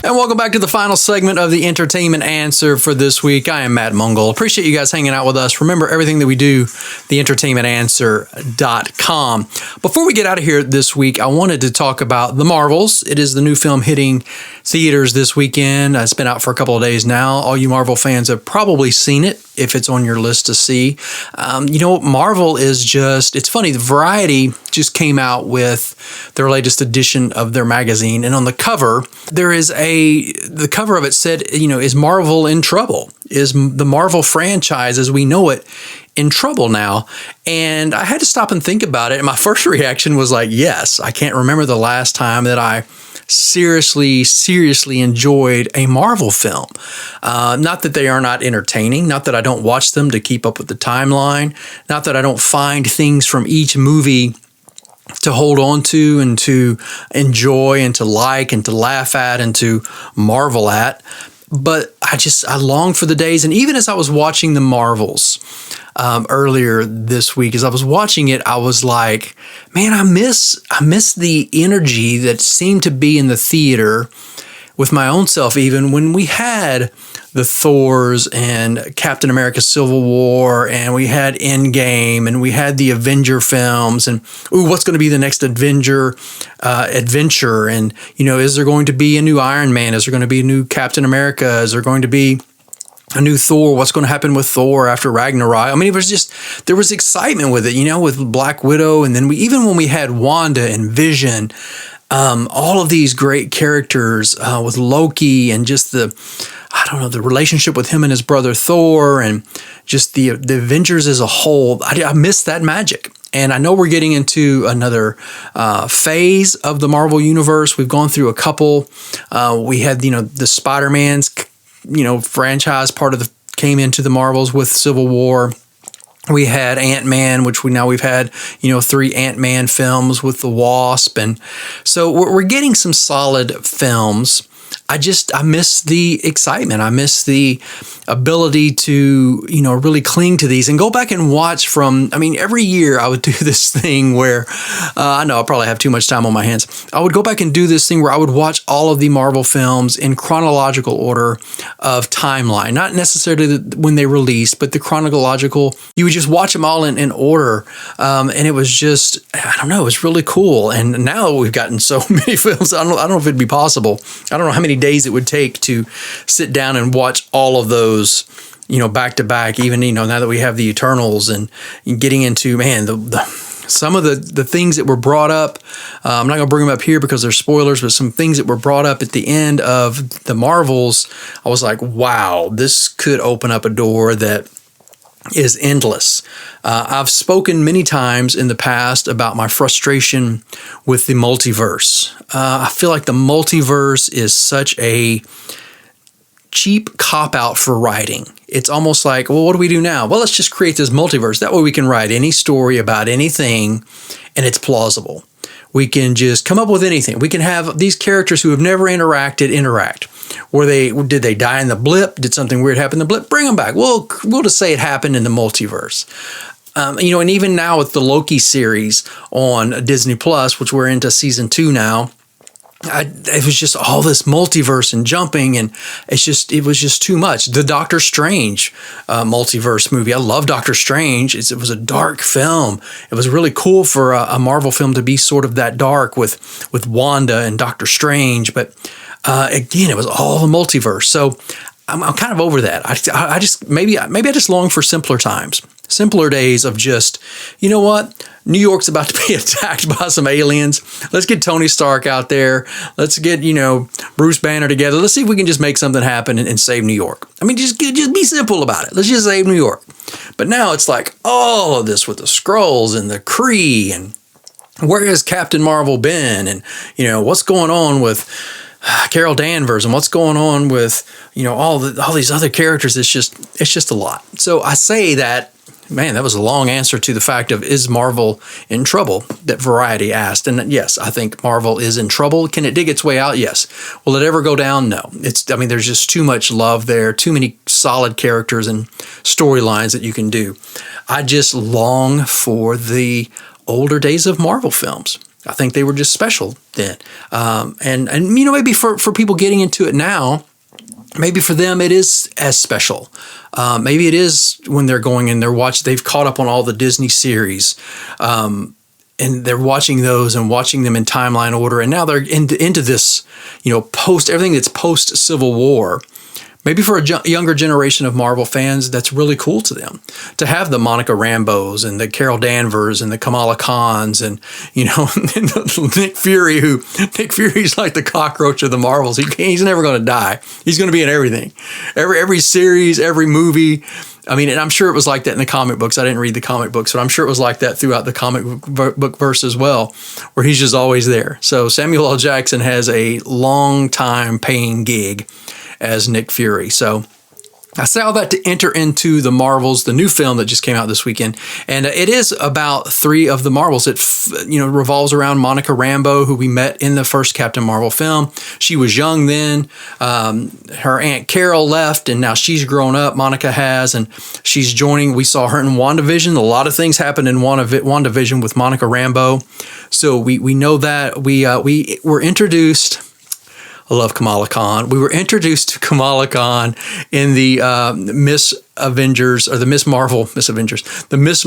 And welcome back to the final segment of the Entertainment Answer for this week. I am Matt Mungle. Appreciate you guys hanging out with us. Remember, everything that we do, theentertainmentanswer.com. Before we get out of here this week, I wanted to talk about The Marvels. It is the new film hitting theaters this weekend. It's been out for a couple of days now. All you Marvel fans have probably seen it if it's on your list to see. Marvel is just, it's funny, the Variety just came out with their latest edition of their magazine, and on the cover, the cover of it said, is Marvel in trouble? Is the Marvel franchise as we know it in trouble now? And I had to stop and think about it, and my first reaction was like, yes. I can't remember the last time that I seriously enjoyed a Marvel film. Not that they are not entertaining, not that I don't watch them to keep up with the timeline, not that I don't find things from each movie to hold on to and to enjoy and to like and to laugh at and to marvel at. But I long for the days. And even as I was watching The Marvels earlier this week, as I was watching it, I was like, man, I miss the energy that seemed to be in the theater with my own self, even when we had the Thors and Captain America Civil War, and we had Endgame, and we had the Avenger films, and what's going to be the next Avenger adventure? And, is there going to be a new Iron Man? Is there going to be a new Captain America? Is there going to be a new Thor? What's going to happen with Thor after Ragnarok? I mean, there was excitement with it, with Black Widow, and then even when we had Wanda and Vision, all of these great characters with Loki and just the relationship with him and his brother Thor, and just the Avengers as a whole. I miss that magic. And I know we're getting into another phase of the Marvel Universe. We've gone through a couple. We had, the Spider-Man's, franchise came into the Marvels with Civil War. We had Ant-Man, which we've had, 3 Ant-Man films with the Wasp. And so we're getting some solid films. I miss the excitement. I miss the ability to, really cling to these and go back and watch every year I would do this thing where, I know I'll probably have too much time on my hands. I would go back and do this thing where I would watch all of the Marvel films in chronological order of timeline, not necessarily when they released, but the chronological, you would just watch them all in order. And it was just, it was really cool. And now we've gotten so many films, I don't know if it'd be possible. I don't know how many days it would take to sit down and watch all of those, back to back, even, now that we have the Eternals and getting into, some of the things that were brought up. I'm not going to bring them up here because they're spoilers, but some things that were brought up at the end of the Marvels, I was like, wow, this could open up a door that is endless. I've spoken many times in the past about my frustration with the multiverse. I feel like the multiverse is such a cheap cop-out for writing. It's almost like, well, what do we do now? Well, let's just create this multiverse. That way we can write any story about anything, and it's plausible. We can just come up with anything. We can have these characters who have never interact. Did they die in the blip? Did something weird happen in the blip? Bring them back. We'll just say it happened in the multiverse. And even now with the Loki series on Disney Plus, which we're into season 2 now, it was just all this multiverse and jumping, and it was just too much. The Doctor Strange multiverse movie. I love Doctor Strange. It was a dark film. It was really cool for a Marvel film to be sort of that dark with Wanda and Doctor Strange. But again, it was all the multiverse. So I'm kind of over that. I just maybe I just long for simpler times. Simpler days of just, New York's about to be attacked by some aliens. Let's get Tony Stark out there. Let's get, Bruce Banner together. Let's see if we can just make something happen and save New York. Just be simple about it. Let's just save New York. But now it's like all of this with the Skrulls and the Kree, and where has Captain Marvel been? And, what's going on with Carol Danvers, and what's going on with, all these other characters. It's just a lot. So I say that, man, that was a long answer to the fact of, is Marvel in trouble, that Variety asked. And yes, I think Marvel is in trouble. Can it dig its way out? Yes. Will it ever go down? No. There's just too much love there, too many solid characters and storylines that you can do. I just long for the older days of Marvel films. I think they were just special then. And maybe for people getting into it now, maybe for them it is as special. Maybe it is when they're going and they've caught up on all the Disney series. And they're watching those and watching them in timeline order. And now they're into this, everything that's post Civil War. Maybe for a younger generation of Marvel fans, that's really cool to them to have the Monica Rambos and the Carol Danvers and the Kamala Khans and and Nick Fury. Nick Fury's like the cockroach of the Marvels. He's never going to die. He's going to be in everything, every series, every movie. I mean, and I'm sure it was like that in the comic books. I didn't read the comic books, but I'm sure it was like that throughout the comic book verse as well, where he's just always there. So Samuel L. Jackson has a long time paying gig as Nick Fury. So I say all that to enter into the Marvels, the new film that just came out this weekend. And it is about three of the Marvels. It revolves around Monica Rambeau, who we met in the first Captain Marvel film. She was young then. Her Aunt Carol left, and now she's grown up. Monica has, and she's joining. We saw her in WandaVision. A lot of things happened in WandaVision with Monica Rambeau. So we know that. We were introduced. I love Kamala Khan. We were introduced to Kamala Khan in the Miss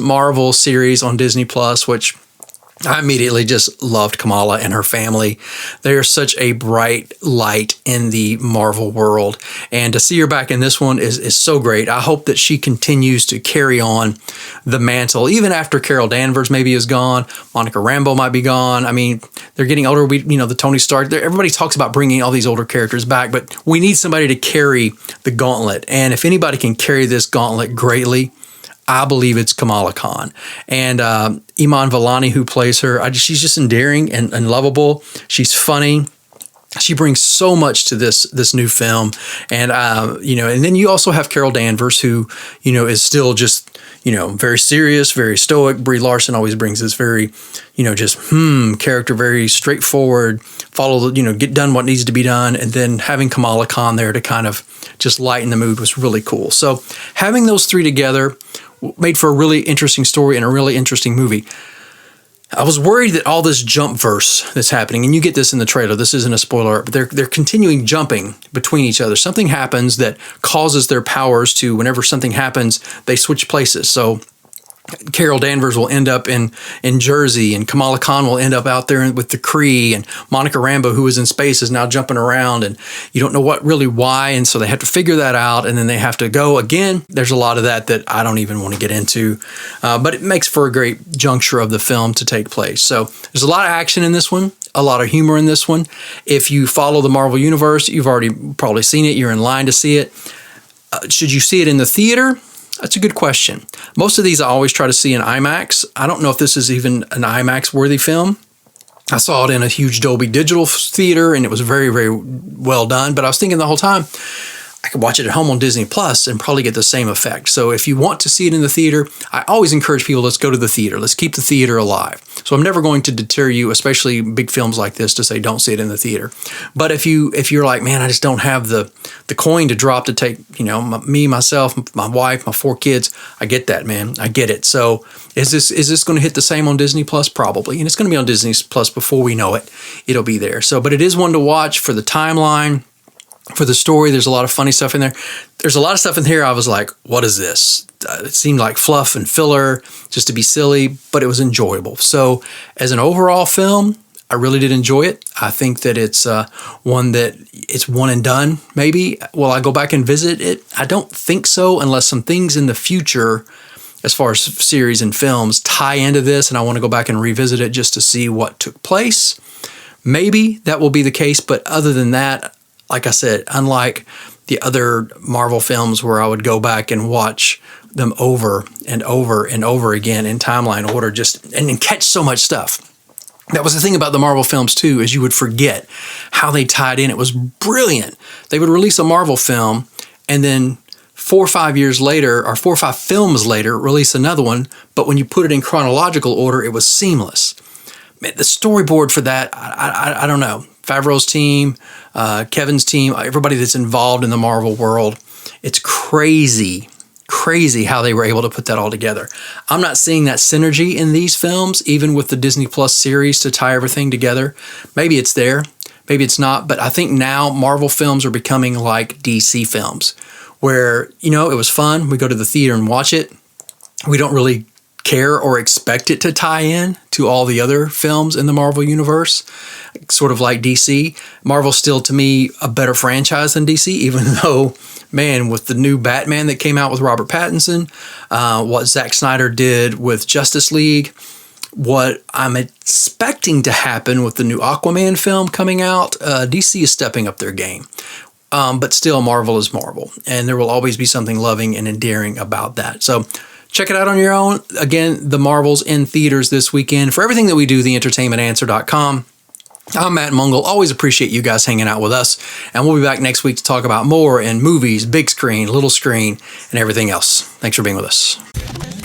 Marvel series on Disney Plus, which I immediately just loved Kamala and her family. They are such a bright light in the Marvel world. And to see her back in this one is so great. I hope that she continues to carry on the mantle, even after Carol Danvers maybe is gone. Monica Rambeau might be gone. I mean, they're getting older. The Tony Stark, everybody talks about bringing all these older characters back, but we need somebody to carry the gauntlet. And if anybody can carry this gauntlet greatly, I believe it's Kamala Khan. And Iman Vellani, who plays her, she's just endearing and lovable. She's funny. She brings so much to this new film. And, and then you also have Carol Danvers, who, is still just, very serious, very stoic. Brie Larson always brings this very, character, very straightforward, get done what needs to be done. And then having Kamala Khan there to kind of just lighten the mood was really cool. So having those three together made for a really interesting story and a really interesting movie. I was worried that all this jump verse that's happening, and you get this in the trailer, this isn't a spoiler, but they're continuing jumping between each other. Something happens that causes their powers to, whenever something happens, they switch places. So Carol Danvers will end up in Jersey, and Kamala Khan will end up out there with the Kree, and Monica Rambeau, who is in space, is now jumping around, and you don't know why, and so they have to figure that out, and then they have to go again. There's a lot of that I don't even want to get into, but it makes for a great juncture of the film to take place. So there's a lot of action in this one, a lot of humor in this one. If you follow the Marvel Universe, you've already probably seen it. You're in line to see it. Should you see it in the theater? That's a good question. Most of these I always try to see in IMAX. I don't know if this is even an IMAX-worthy film. I saw it in a huge Dolby Digital theater, and it was very, very well done. But I was thinking the whole time, I could watch it at home on Disney Plus and probably get the same effect. So if you want to see it in the theater, I always encourage people, let's go to the theater. Let's keep the theater alive. So I'm never going to deter you, especially big films like this, to say don't see it in the theater. But if you're like, man, I just don't have the coin to drop to take, me, myself, my wife, my 4 kids, I get that, man. I get it. So is this going to hit the same on Disney Plus? Probably. And it's going to be on Disney Plus before we know it. It'll be there. So, but it is one to watch for the timeline. For the story, there's a lot of funny stuff in there. There's a lot of stuff in here I was like, what is this? It seemed like fluff and filler just to be silly, but it was enjoyable. So as an overall film, I really did enjoy it. I think that it's one and done, maybe. Will I go back and visit it? I don't think so, unless some things in the future, as far as series and films, tie into this, and I want to go back and revisit it just to see what took place. Maybe that will be the case, but other than that, like I said, unlike the other Marvel films where I would go back and watch them over and over and over again in timeline order, and catch so much stuff. That was the thing about the Marvel films too, is you would forget how they tied in. It was brilliant. They would release a Marvel film and then 4 or 5 years later, or 4 or 5 films later, release another one. But when you put it in chronological order, it was seamless. Man, the storyboard for that, I don't know. Favreau's team, Kevin's team, everybody that's involved in the Marvel world, it's crazy crazy how they were able to put that all together. I'm not seeing that synergy in these films, even with the Disney Plus series to tie everything together. Maybe it's there, maybe it's not, but I think now Marvel films are becoming like DC films, where, you know, it was fun. We go to the theater and watch it. We don't really care or expect it to tie in to all the other films in the Marvel universe, sort of like DC. Marvel's still, to me, a better franchise than DC, even though, man, with the new Batman that came out with Robert Pattinson, what Zack Snyder did with Justice League, what I'm expecting to happen with the new Aquaman film coming out, DC is stepping up their game. But still, Marvel is Marvel, and there will always be something loving and endearing about that. So check it out on your own. Again, The Marvels in theaters this weekend. For everything that we do, theentertainmentanswer.com. I'm Matt Mungle. Always appreciate you guys hanging out with us. And we'll be back next week to talk about more in movies, big screen, little screen, and everything else. Thanks for being with us.